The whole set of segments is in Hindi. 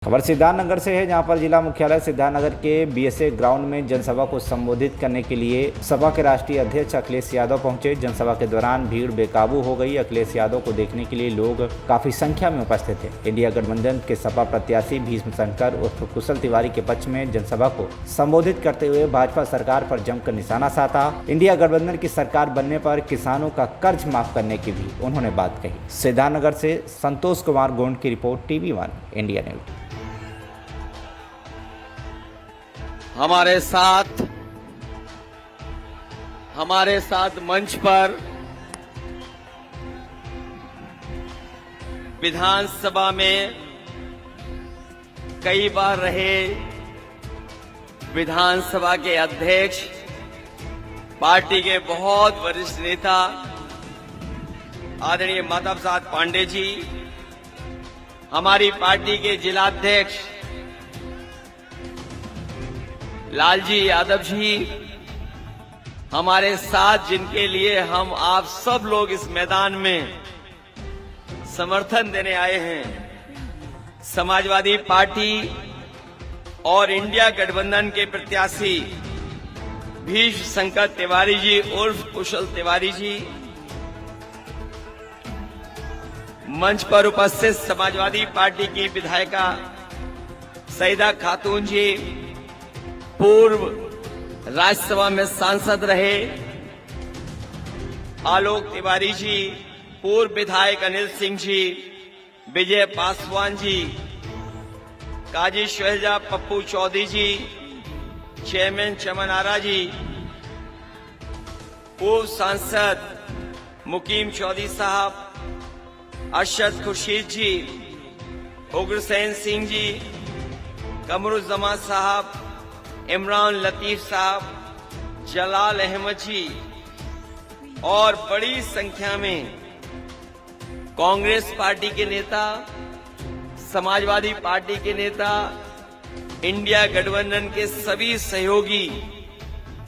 खबर सिद्धार्थनगर से है, जहां पर जिला मुख्यालय सिद्धार्थनगर के बीएसए ग्राउंड में जनसभा को संबोधित करने के लिए सपा के राष्ट्रीय अध्यक्ष अखिलेश यादव पहुंचे। जनसभा के दौरान भीड़ बेकाबू हो गई। अखिलेश यादव को देखने के लिए लोग काफी संख्या में उपस्थित थे। इंडिया गठबंधन के सपा प्रत्याशी भीष्म शंकर उर्फ कुशल तिवारी के पक्ष में जनसभा को संबोधित करते हुए भाजपा सरकार पर जमकर निशाना साधा। इंडिया गठबंधन की सरकार बनने पर किसानों का कर्ज माफ करने की भी उन्होंने बात कही। सिद्धार्थनगर से संतोष कुमार गोंड की रिपोर्ट, TV1 इंडिया न्यूज। हमारे साथ मंच पर विधानसभा में कई बार रहे विधानसभा के अध्यक्ष, पार्टी के बहुत वरिष्ठ नेता आदरणीय माधव प्रसाद पांडे जी, हमारी पार्टी के जिलाध्यक्ष लालजी यादव जी, हमारे साथ जिनके लिए हम आप सब लोग इस मैदान में समर्थन देने आए हैं, समाजवादी पार्टी और इंडिया गठबंधन के प्रत्याशी भीष्म शंकर तिवारी जी उर्फ कुशल तिवारी जी, मंच पर उपस्थित समाजवादी पार्टी की विधायिका सईदा खातून जी, पूर्व राज्यसभा में सांसद रहे आलोक तिवारी जी, पूर्व विधायक अनिल सिंह जी, विजय पासवान जी, काजी शहजा पप्पू चौधरी जी, चेयरमैन चमन आरा जी, पूर्व सांसद मुकीम चौधरी साहब, अरशद खुर्शीद जी, उग्रसेन सिंह जी, कमरुज्जमान साहब, इमरान लतीफ साहब, जलाल अहमद जी और बड़ी संख्या में कांग्रेस पार्टी के नेता, समाजवादी पार्टी के नेता, इंडिया गठबंधन के सभी सहयोगी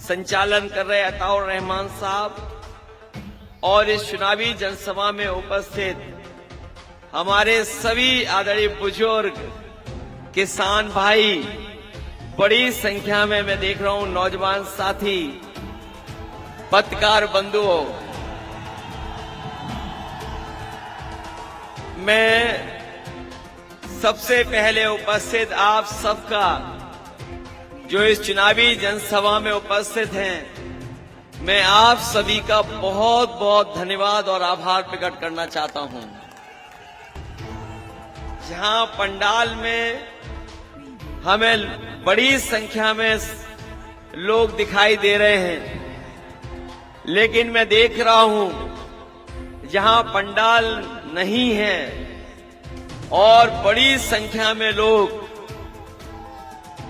संचालन कर रहे अताउर रहमान साहब और इस चुनावी जनसभा में उपस्थित हमारे सभी आदरणीय बुजुर्ग, किसान भाई, बड़ी संख्या में मैं देख रहा हूं नौजवान साथी, पत्रकार बंधुओं, मैं सबसे पहले उपस्थित आप सबका जो इस चुनावी जनसभा में उपस्थित हैं, मैं आप सभी का बहुत बहुत धन्यवाद और आभार प्रकट करना चाहता हूं। जहां पंडाल में हमें बड़ी संख्या में लोग दिखाई दे रहे हैं, लेकिन मैं देख रहा हूं जहां पंडाल नहीं है और बड़ी संख्या में लोग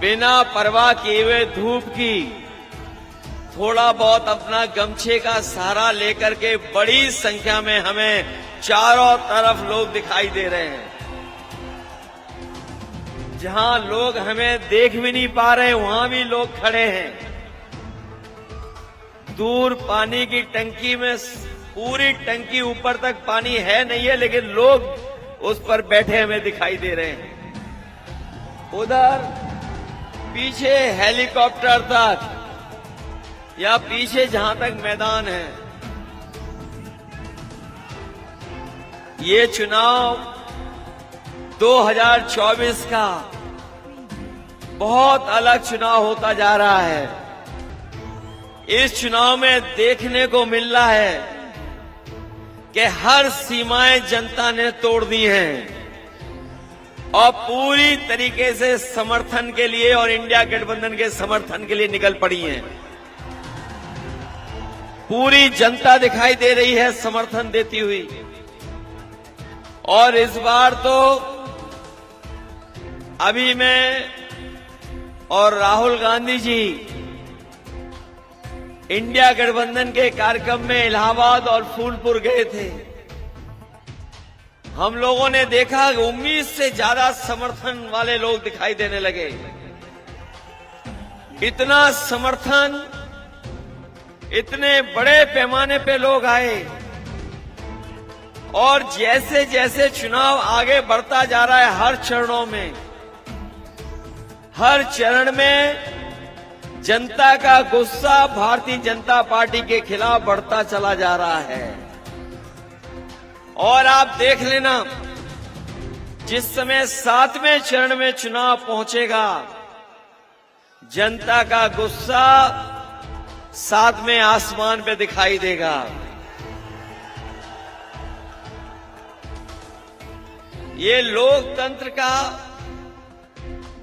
बिना परवाह किए हुए धूप की थोड़ा बहुत अपना गमछे का सहारा लेकर के बड़ी संख्या में हमें चारों तरफ लोग दिखाई दे रहे हैं। जहां लोग हमें देख भी नहीं पा रहे, वहां भी लोग खड़े हैं। दूर पानी की टंकी में पूरी टंकी ऊपर तक पानी है नहीं है, लेकिन लोग उस पर बैठे हमें दिखाई दे रहे हैं। उधर पीछे हेलीकॉप्टर तक या पीछे जहां तक मैदान है, ये चुनाव 2024 का बहुत अलग चुनाव होता जा रहा है। इस चुनाव में देखने को मिल रहा है कि हर सीमाएं जनता ने तोड़ दी हैं और पूरी तरीके से समर्थन के लिए और इंडिया गठबंधन के समर्थन के लिए निकल पड़ी हैं। पूरी जनता दिखाई दे रही है समर्थन देती हुई। और इस बार तो अभी मैं और राहुल गांधी जी इंडिया गठबंधन के कार्यक्रम में इलाहाबाद और फूलपुर गए थे। हम लोगों ने देखा कि उम्मीद से ज्यादा समर्थन वाले लोग दिखाई देने लगे। इतना समर्थन, इतने बड़े पैमाने पे लोग आए और जैसे जैसे चुनाव आगे बढ़ता जा रहा है, हर चरणों में हर चरण में जनता का गुस्सा भारतीय जनता पार्टी के खिलाफ बढ़ता चला जा रहा है। और आप देख लेना, जिस समय 7वें चरण में चुनाव पहुंचेगा, जनता का गुस्सा 7वें आसमान पे दिखाई देगा। ये लोकतंत्र का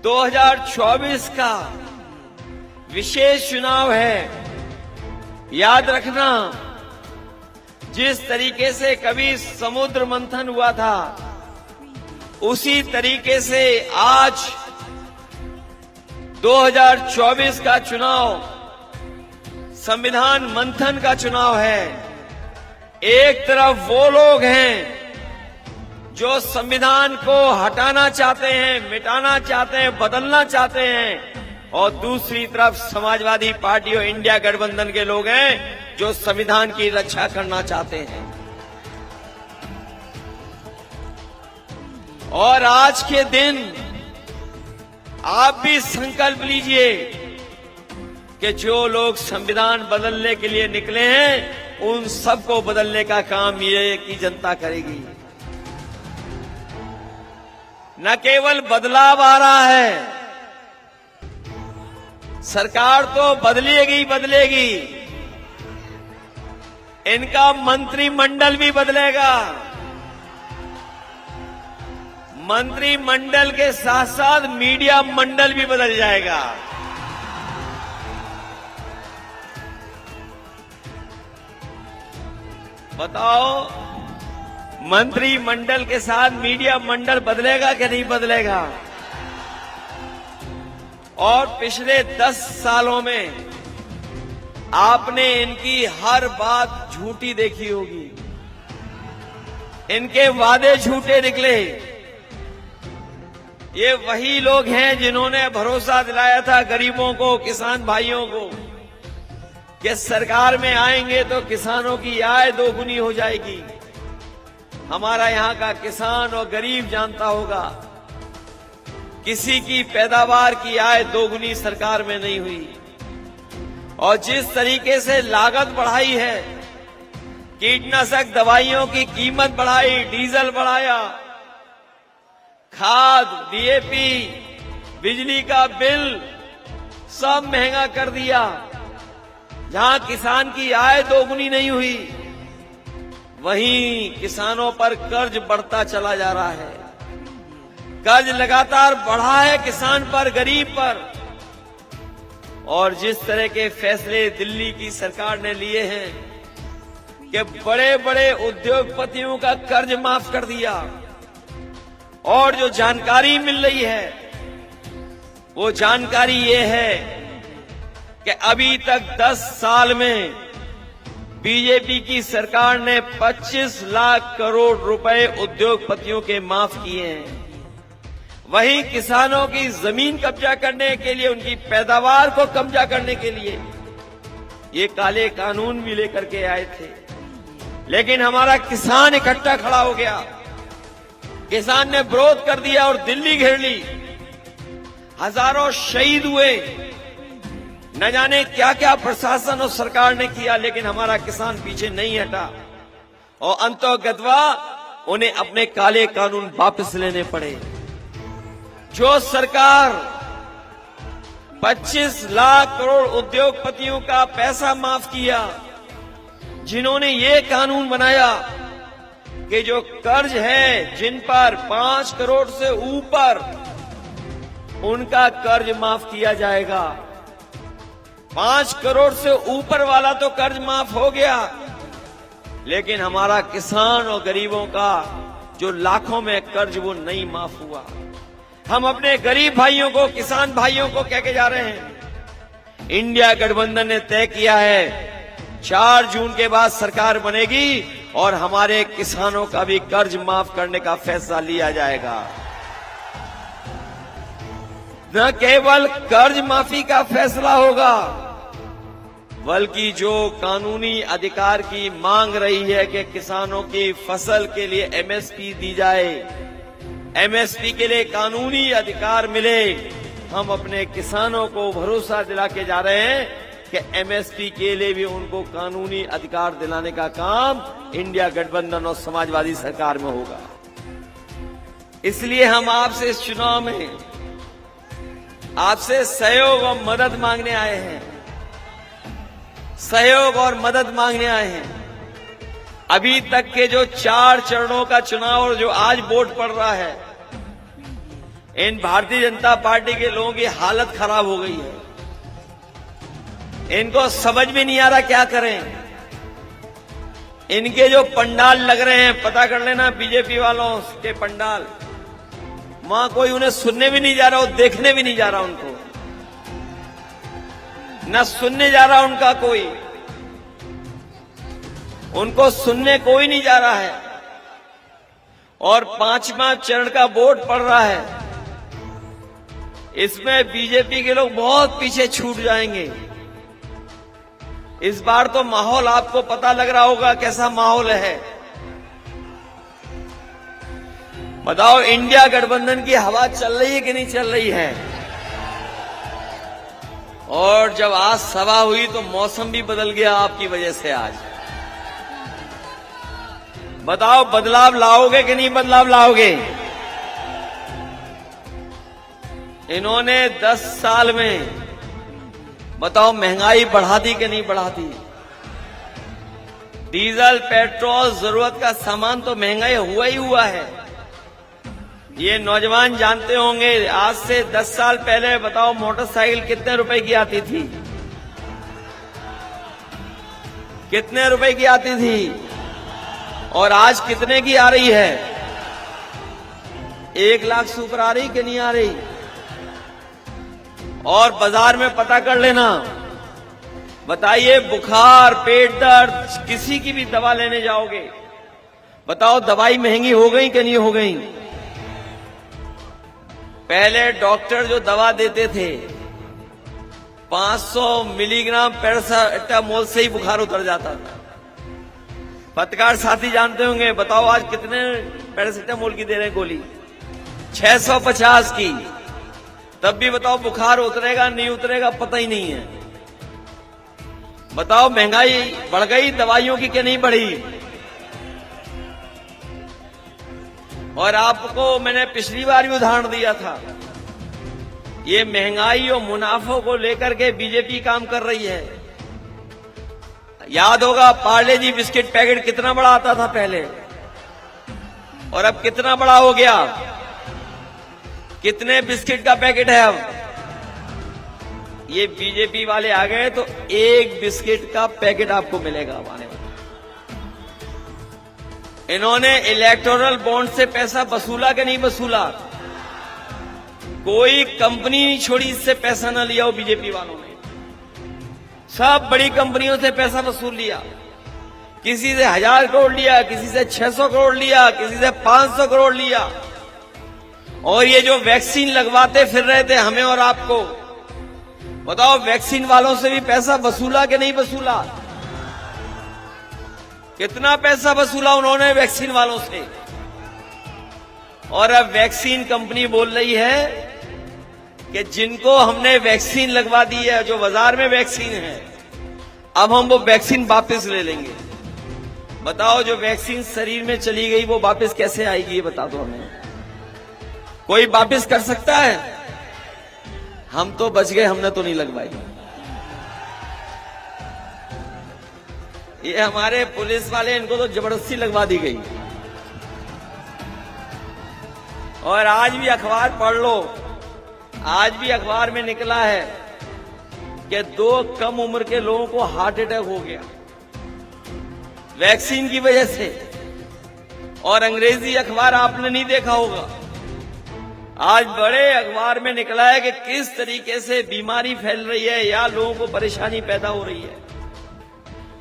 2024 का विशेष चुनाव है। याद रखना, जिस तरीके से कभी समुद्र मंथन हुआ था, उसी तरीके से आज 2024 का चुनाव संविधान मंथन का चुनाव है। एक तरफ वो लोग हैं जो संविधान को हटाना चाहते हैं, मिटाना चाहते हैं, बदलना चाहते हैं, और दूसरी तरफ समाजवादी पार्टी और इंडिया गठबंधन के लोग हैं जो संविधान की रक्षा करना चाहते हैं। और आज के दिन आप भी संकल्प लीजिए कि जो लोग संविधान बदलने के लिए निकले हैं, उन सबको बदलने का काम ये की जनता करेगी। न केवल बदलाव आ रहा है, सरकार तो बदलेगी बदलेगी, इनका मंत्रिमंडल भी बदलेगा। मंत्रिमंडल के साथ साथ मीडिया मंडल भी बदल जाएगा। बताओ, मंत्रिमंडल के साथ मीडिया मंडल बदलेगा कि नहीं बदलेगा? और पिछले 10 सालों में आपने इनकी हर बात झूठी देखी होगी। इनके वादे झूठे निकले। ये वही लोग हैं जिन्होंने भरोसा दिलाया था गरीबों को, किसान भाइयों को, कि सरकार में आएंगे तो किसानों की आय दोगुनी हो जाएगी। हमारा यहाँ का किसान और गरीब जानता होगा, किसी की पैदावार की आय दोगुनी सरकार में नहीं हुई। और जिस तरीके से लागत बढ़ाई है, कीटनाशक दवाइयों की कीमत बढ़ाई, डीजल बढ़ाया, खाद, डीएपी, बिजली का बिल सब महंगा कर दिया। जहां किसान की आय दोगुनी नहीं हुई, वहीं किसानों पर कर्ज बढ़ता चला जा रहा है। कर्ज लगातार बढ़ा है किसान पर, गरीब पर। और जिस तरह के फैसले दिल्ली की सरकार ने लिए हैं कि बड़े बड़े उद्योगपतियों का कर्ज माफ कर दिया, और जो जानकारी मिल रही है वो जानकारी ये है कि अभी तक 10 साल में बीजेपी की सरकार ने 25 लाख करोड़ रुपए उद्योगपतियों के माफ किए हैं। वहीं किसानों की जमीन कब्जा करने के लिए, उनकी पैदावार को कब्जा करने के लिए ये काले कानून भी लेकर के आए थे। लेकिन हमारा किसान इकट्ठा खड़ा हो गया, किसान ने विरोध कर दिया और दिल्ली घेर ली। हजारों शहीद हुए, न जाने क्या क्या प्रशासन और सरकार ने किया, लेकिन हमारा किसान पीछे नहीं हटा। और अंततः उन्हें अपने काले कानून वापस लेने पड़े। जो सरकार 25 लाख करोड़ उद्योगपतियों का पैसा माफ किया, जिन्होंने ये कानून बनाया कि जो कर्ज है जिन पर 5 करोड़ से ऊपर, उनका कर्ज माफ किया जाएगा। 5 करोड़ से ऊपर वाला तो कर्ज माफ हो गया, लेकिन हमारा किसान और गरीबों का जो लाखों में कर्ज, वो नहीं माफ हुआ। हम अपने गरीब भाइयों को, किसान भाइयों को कह के जा रहे हैं, इंडिया गठबंधन ने तय किया है 4 जून के बाद सरकार बनेगी और हमारे किसानों का भी कर्ज माफ करने का फैसला लिया जाएगा। न केवल कर्ज माफी का फैसला होगा, बल्कि जो कानूनी अधिकार की मांग रही है कि किसानों की फसल के लिए एमएसपी दी जाए, एमएसपी के लिए कानूनी अधिकार मिले, हम अपने किसानों को भरोसा दिला के जा रहे हैं कि एमएसपी के लिए भी उनको कानूनी अधिकार दिलाने का काम इंडिया गठबंधन और समाजवादी सरकार में होगा। इसलिए हम आपसे इस चुनाव में आपसे सहयोग और मदद मांगने आए हैं, सहयोग और मदद मांगने आए हैं। अभी तक के जो 4 चरणों का चुनाव और जो आज वोट पड़ रहा है, इन भारतीय जनता पार्टी के लोगों की हालत खराब हो गई है। इनको समझ में नहीं आ रहा क्या करें। इनके जो पंडाल लग रहे हैं, पता कर लेना बीजेपी वालों के पंडाल, वहां कोई उन्हें सुनने भी नहीं जा रहा और देखने भी नहीं जा रहा उनको, न सुनने जा रहा उनका कोई, उनको सुनने कोई नहीं जा रहा है। और 5वां चरण का वोट पड़ रहा है, इसमें बीजेपी के लोग बहुत पीछे छूट जाएंगे। इस बार तो माहौल आपको पता लग रहा होगा कैसा माहौल है। बताओ, इंडिया गठबंधन की हवा चल रही है कि नहीं चल रही है? और जब आज सभा हुई तो मौसम भी बदल गया आपकी वजह से। आज बताओ, बदलाव लाओगे कि नहीं बदलाव लाओगे? इन्होंने 10 साल में बताओ महंगाई बढ़ा दी कि नहीं बढ़ा दी? डीजल, पेट्रोल, जरूरत का सामान तो महंगाई हुआ ही हुआ है। ये नौजवान जानते होंगे, आज से 10 साल पहले बताओ मोटरसाइकिल कितने रुपए की आती थी? कितने रुपए की आती थी? और आज कितने की आ रही है? 1 लाख से ऊपर आ रही कि नहीं आ रही? और बाजार में पता कर लेना, बताइए बुखार, पेट दर्द, किसी की भी दवा लेने जाओगे, बताओ दवाई महंगी हो गई कि नहीं हो गई? पहले डॉक्टर जो दवा देते थे 500 मिलीग्राम पैरासिटामोल से ही बुखार उतर जाता था। पत्रकार साथी जानते होंगे, बताओ आज कितने पैरासिटामोल की दे रहे हैं गोली? 650 की। तब भी बताओ बुखार उतरेगा नहीं उतरेगा पता ही नहीं है। बताओ महंगाई बढ़ गई दवाइयों की कि नहीं बढ़ी? और आपको मैंने पिछली बार भी उदाहरण दिया था, ये महंगाई और मुनाफों को लेकर के बीजेपी काम कर रही है। याद होगा पार्ले जी बिस्किट पैकेट कितना बड़ा आता था पहले, और अब कितना बड़ा हो गया? कितने बिस्किट का पैकेट है अब? ये बीजेपी वाले आ गए तो 1 बिस्किट का पैकेट आपको मिलेगा अब आने वाले। इन्होंने इलेक्टोरल बॉन्ड से पैसा वसूला कि नहीं वसूला? कोई कंपनी नहीं छोड़ी इससे पैसा ना लिया हो बीजेपी वालों ने। सब बड़ी कंपनियों से पैसा वसूल लिया। किसी से 1000 करोड़ लिया, किसी से 600 करोड़ लिया, किसी से 500 करोड़ लिया। और ये जो वैक्सीन लगवाते फिर रहे थे हमें और आपको, बताओ वैक्सीन वालों से भी पैसा वसूला कि नहीं वसूला? कितना पैसा वसूला उन्होंने वैक्सीन वालों से? और अब वैक्सीन कंपनी बोल रही है कि जिनको हमने वैक्सीन लगवा दी है, जो बाजार में वैक्सीन है, अब हम वो वैक्सीन वापस ले लेंगे। बताओ जो वैक्सीन शरीर में चली गई वो वापस कैसे आएगी, ये बता दो हमें। कोई वापस कर सकता है? हम तो बच गए, हमने तो नहीं लगवाई। ये हमारे पुलिस वाले, इनको तो जबरदस्ती लगवा दी गई। और आज भी अखबार पढ़ लो, आज भी अखबार में निकला है कि 2 कम उम्र के लोगों को हार्ट अटैक हो गया वैक्सीन की वजह से। और अंग्रेजी अखबार आपने नहीं देखा होगा, आज बड़े अखबार में निकला है कि किस तरीके से बीमारी फैल रही है या लोगों को परेशानी पैदा हो रही है।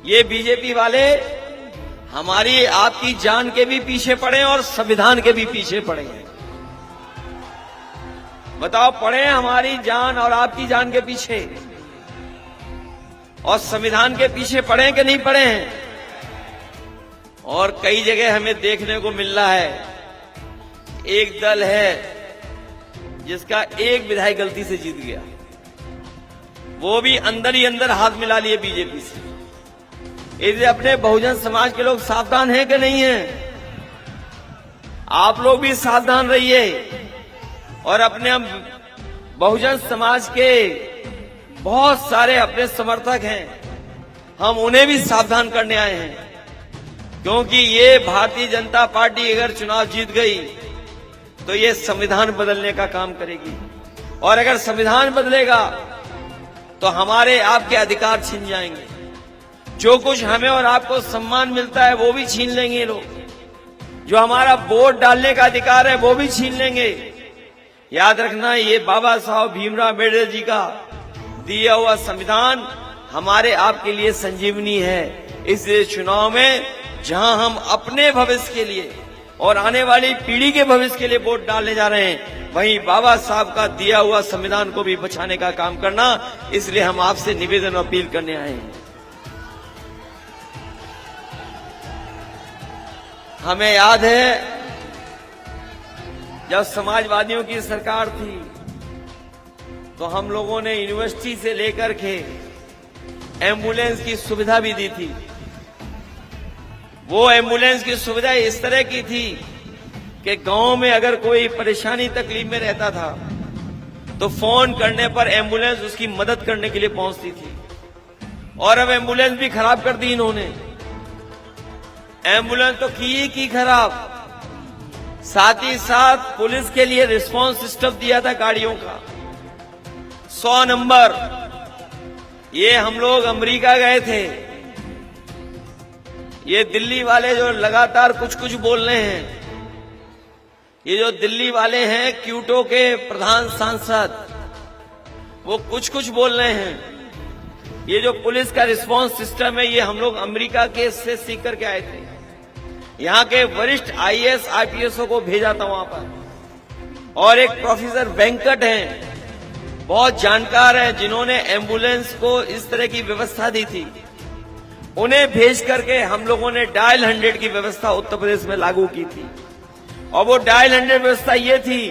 ये बीजेपी वाले हमारी आपकी जान के भी पीछे पड़े और संविधान के भी पीछे पड़े हैं। बताओ, पड़े हमारी जान और आपकी जान के पीछे और संविधान के पीछे पड़े कि नहीं पड़े हैं? और कई जगह हमें देखने को मिल रहा है, एक दल है जिसका एक विधायक गलती से जीत गया, वो भी अंदर ही अंदर हाथ मिला लिए बीजेपी से। इसलिए अपने बहुजन समाज के लोग सावधान हैं कि नहीं हैं? आप लोग भी सावधान रहिए और अपने बहुजन समाज के बहुत सारे अपने समर्थक हैं, हम उन्हें भी सावधान करने आए हैं, क्योंकि ये भारतीय जनता पार्टी अगर चुनाव जीत गई तो ये संविधान बदलने का काम करेगी, और अगर संविधान बदलेगा तो हमारे आपके अधिकार छीन जाएंगे। जो कुछ हमें और आपको सम्मान मिलता है वो भी छीन लेंगे लोग, जो हमारा वोट डालने का अधिकार है वो भी छीन लेंगे। याद रखना, ये बाबा साहब भीमराव अम्बेडकर जी का दिया हुआ संविधान हमारे आपके लिए संजीवनी है। इसलिए चुनाव में जहां हम अपने भविष्य के लिए और आने वाली पीढ़ी के भविष्य के लिए वोट डालने जा रहे हैं, वहीं बाबा साहब का दिया हुआ संविधान को भी बचाने का काम करना। इसलिए हम आपसे निवेदन और अपील करने आए हैं। हमें याद है जब समाजवादियों की सरकार थी तो हम लोगों ने यूनिवर्सिटी से लेकर के एम्बुलेंस की सुविधा भी दी थी। वो एम्बुलेंस की सुविधा इस तरह की थी कि गांव में अगर कोई परेशानी तकलीफ में रहता था तो फोन करने पर एम्बुलेंस उसकी मदद करने के लिए पहुंचती थी। और अब एम्बुलेंस भी खराब कर दी इन्होंने। एम्बुलेंस तो की खराब, साथ ही साथ पुलिस के लिए रिस्पांस सिस्टम दिया था गाड़ियों का 100 नंबर। ये हम लोग अमेरिका गए थे, ये दिल्ली वाले जो लगातार कुछ कुछ बोल रहे हैं, ये जो दिल्ली वाले हैं क्यूटो के प्रधान सांसद, वो कुछ कुछ बोल रहे हैं। ये जो पुलिस का रिस्पांस सिस्टम है ये हम लोग अमेरिका के से सीख करके आए थे। यहाँ के वरिष्ठ आईएएस आईपीएसओ को भेजा था वहां पर, और एक प्रोफेसर वेंकट हैं, बहुत जानकार हैं, जिन्होंने एम्बुलेंस को इस तरह की व्यवस्था दी थी। उन्हें भेज करके हम लोगों ने डायल 100 की व्यवस्था उत्तर प्रदेश में लागू की थी। और वो डायल 100 व्यवस्था ये थी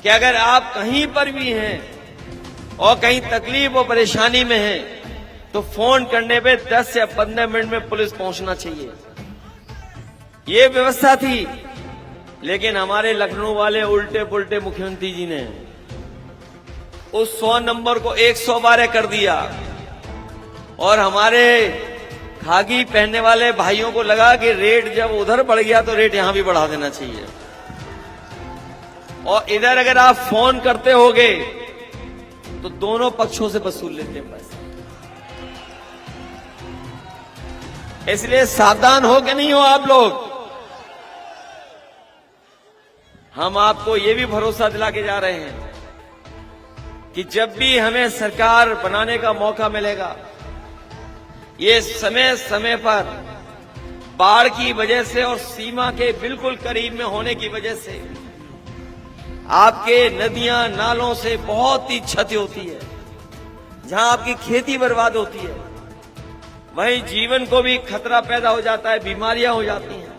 कि अगर आप कहीं पर भी हैं और कहीं तकलीफ और परेशानी में हैं तो फोन करने पे 10 या 15 मिनट में पुलिस पहुंचना चाहिए, ये व्यवस्था थी। लेकिन हमारे लखनऊ वाले उल्टे पुल्टे मुख्यमंत्री जी ने उस 100 नंबर को 112 कर दिया, और हमारे खाकी पहनने वाले भाइयों को लगा कि रेट जब उधर बढ़ गया तो रेट यहां भी बढ़ा देना चाहिए। और इधर अगर आप फोन करते होगे तो दोनों पक्षों से वसूल लेते हैं पैसे। इसलिए सावधान हो कि नहीं हो आप लोग। हम आपको ये भी भरोसा दिला के जा रहे हैं कि जब भी हमें सरकार बनाने का मौका मिलेगा, ये समय समय पर बाढ़ की वजह से और सीमा के बिल्कुल करीब में होने की वजह से आपके नदियां नालों से बहुत ही क्षति होती है। जहां आपकी खेती बर्बाद होती है वहीं जीवन को भी खतरा पैदा हो जाता है, बीमारियां हो जाती हैं।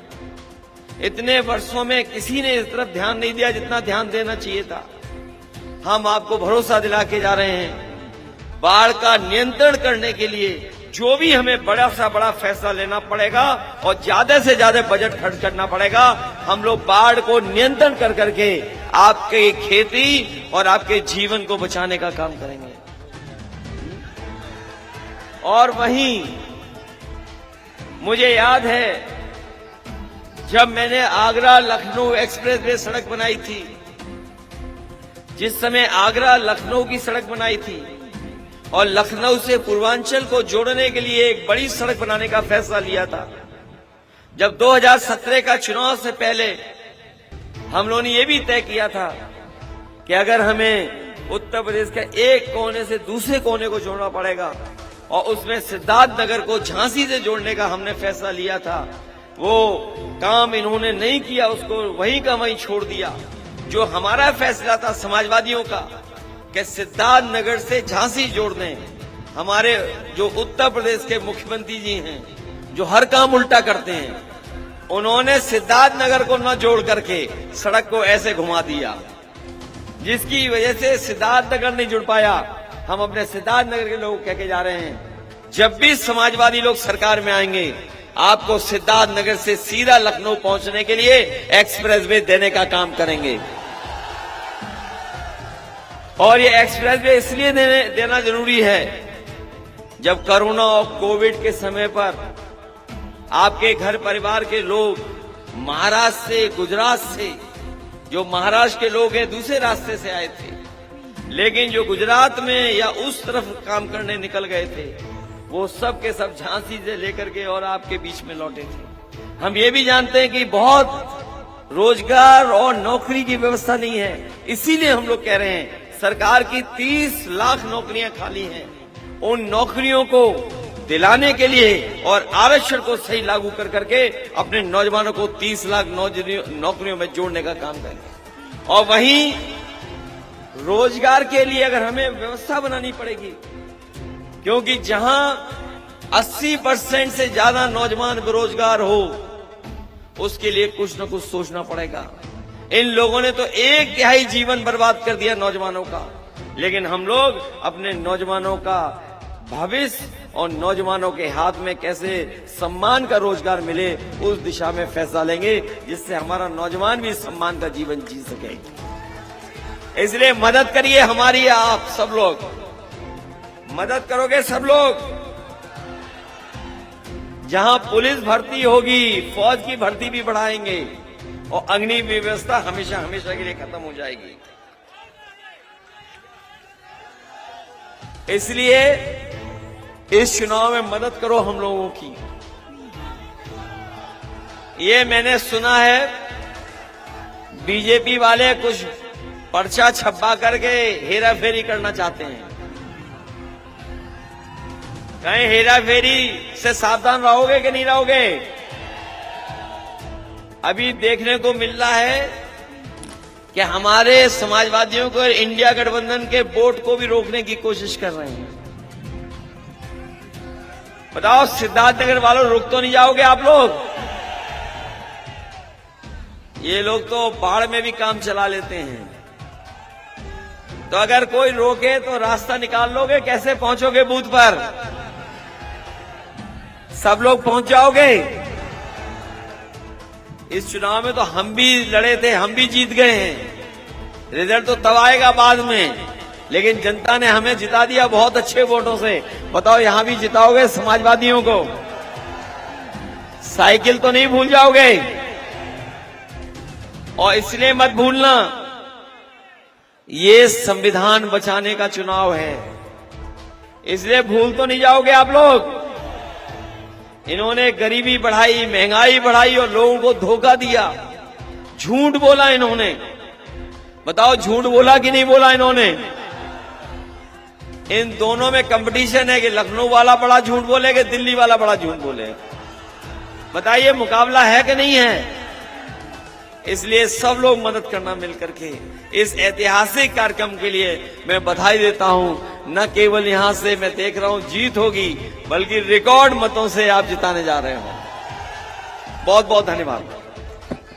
इतने वर्षों में किसी ने इस तरफ ध्यान नहीं दिया जितना ध्यान देना चाहिए था। हम आपको भरोसा दिला के जा रहे हैं, बाढ़ का नियंत्रण करने के लिए जो भी हमें बड़ा सा बड़ा फैसला लेना पड़ेगा और ज्यादा से ज्यादा बजट खर्च करना पड़ेगा, हम लोग बाढ़ को नियंत्रण कर करके आपके खेती और आपके जीवन को बचाने का काम करेंगे। और वहीं मुझे याद है जब मैंने आगरा लखनऊ एक्सप्रेस वे सड़क बनाई थी, जिस समय आगरा लखनऊ की सड़क बनाई थी और लखनऊ से पूर्वांचल को जोड़ने के लिए एक बड़ी सड़क बनाने का फैसला लिया था। जब 2017 का चुनाव से पहले हम लोगों ने यह भी तय किया था कि अगर हमें उत्तर प्रदेश के एक कोने से दूसरे कोने को जोड़ना पड़ेगा, और उसमें सिद्धार्थनगर को झांसी से जोड़ने का हमने फैसला लिया था, वो काम इन्होंने नहीं किया, उसको वहीं का वहीं छोड़ दिया। जो हमारा फैसला था समाजवादियों का कि सिद्धार्थनगर से झांसी जोड़ दें, हमारे जो उत्तर प्रदेश के मुख्यमंत्री जी हैं जो हर काम उल्टा करते हैं, उन्होंने सिद्धार्थनगर को न जोड़ करके सड़क को ऐसे घुमा दिया। जिसकी वजह से सिद्धार्थनगर नहीं जुड़ पाया। हम अपने सिद्धार्थनगर के लोग कह के जा रहे हैं, जब भी समाजवादी लोग सरकार में आएंगे, आपको सिद्धार्थनगर से सीधा लखनऊ पहुंचने के लिए एक्सप्रेसवे देने का काम करेंगे। और ये एक्सप्रेसवे इसलिए देना जरूरी है, जब कोरोना और कोविड के समय पर आपके घर परिवार के लोग महाराष्ट्र से, गुजरात से, जो महाराष्ट्र के लोग हैं दूसरे रास्ते से आए थे, लेकिन जो गुजरात में या उस तरफ काम करने निकल गए थे, वो सब के सब झांसी से लेकर के और आपके बीच में लौटे थे। हम ये भी जानते हैं कि बहुत रोजगार और नौकरी की व्यवस्था नहीं है, इसीलिए हम लोग कह रहे हैं सरकार की 30 लाख नौकरियां खाली हैं, उन नौकरियों को दिलाने के लिए और आरक्षण को सही लागू कर करके अपने नौजवानों को 30 लाख नौकरियों में जोड़ने का काम करेंगे। और वहीं रोजगार के लिए अगर हमें व्यवस्था बनानी पड़ेगी, क्योंकि जहां 80% से ज्यादा नौजवान बेरोजगार हो, उसके लिए कुछ न कुछ सोचना पड़ेगा। इन लोगों ने तो 1/3 जीवन बर्बाद कर दिया नौजवानों का, लेकिन हम लोग अपने नौजवानों का भविष्य और नौजवानों के हाथ में कैसे सम्मान का रोजगार मिले, उस दिशा में फैसला लेंगे, जिससे हमारा नौजवान भी सम्मान का जीवन जी सके। इसलिए मदद करिए हमारी, आप सब लोग मदद करोगे, सब लोग। जहां पुलिस भर्ती होगी, फौज की भर्ती भी बढ़ाएंगे और अग्नि व्यवस्था हमेशा हमेशा के लिए खत्म हो जाएगी। इसलिए इस चुनाव में मदद करो हम लोगों की। ये मैंने सुना है बीजेपी वाले कुछ पर्चा छपा करके हेरा फेरी करना चाहते हैं। कहीं हेरा फेरी से सावधान रहोगे कि नहीं रहोगे? अभी देखने को मिल रहा है कि हमारे समाजवादियों को इंडिया गठबंधन के वोट को भी रोकने की कोशिश कर रहे हैं। बताओ सिद्धार्थनगर वालों, रुक तो नहीं जाओगे आप लोग? ये लोग तो बाढ़ में भी काम चला लेते हैं, तो अगर कोई रोके तो रास्ता निकाल लोगे? कैसे पहुंचोगे बूथ पर? सब लोग पहुंच जाओगे? इस चुनाव में तो हम भी लड़े थे, हम भी जीत गए हैं। रिजल्ट तो तब आएगा बाद में, लेकिन जनता ने हमें जिता दिया बहुत अच्छे वोटों से। बताओ यहां भी जिताओगे समाजवादियों को? साइकिल तो नहीं भूल जाओगे? और इसलिए मत भूलना, ये संविधान बचाने का चुनाव है, इसलिए भूल तो नहीं जाओगे आप लोग। इन्होंने गरीबी बढ़ाई, महंगाई बढ़ाई और लोगों को धोखा दिया, झूठ बोला इन्होंने। बताओ झूठ बोला कि नहीं बोला इन्होंने? इन दोनों में कंपटीशन है कि लखनऊ वाला बड़ा झूठ बोले कि दिल्ली वाला बड़ा झूठ बोले। बताइए मुकाबला है कि नहीं है? इसलिए सब लोग मदद करना मिलकर के इस ऐतिहासिक कार्यक्रम के लिए मैं बधाई देता हूं। न केवल यहां से मैं देख रहा हूं जीत होगी, बल्कि रिकॉर्ड मतों से आप जिताने जा रहे हो। बहुत बहुत धन्यवाद।